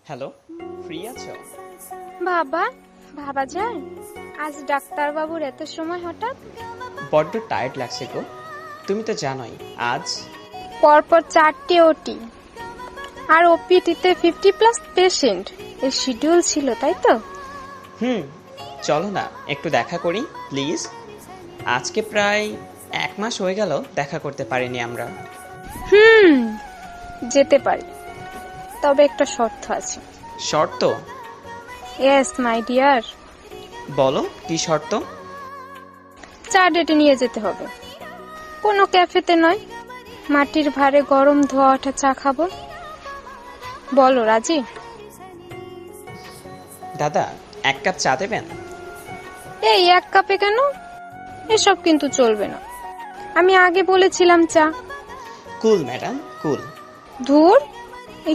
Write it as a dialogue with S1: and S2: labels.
S1: Hello, free আছো?
S2: বাবা, ভাবা যায় আজ ডাক্তারবাবুর এত সময় হঠাৎ?
S1: বড্ড টায়ার্ড লাগছে গো। তুমি তো জানোই আজ।
S2: পরপর 4টে ওটি আর ওপিটিতে 50+ পেশেন্ট এর শিডিউল ছিল, তাই তো?
S1: চলো না একটু দেখা করি প্লিজ। আজকে প্রায় 1 মাস হয়ে গেল দেখা করতে পারিনি আমরা।
S2: যেতে পারি, তবে একটা শর্ত আছে।
S1: শর্ত?
S2: Yes my dear.
S1: বলো কি শর্ত?
S2: চা ডেটে নিয়ে যেতে হবে, কোনো ক্যাফেতে নয়, মাটির ভারে গরম ধোয়া ওঠা চা খাবো। বলো রাজি?
S1: দাদা, 1 কাপ চা দেবেন?
S2: এই 1 কাপে কেন? এসব কিন্তু চলবে না, আমি আগে বলেছিলাম চা।
S1: কুল ম্যাডাম, কুল।
S2: ধুর,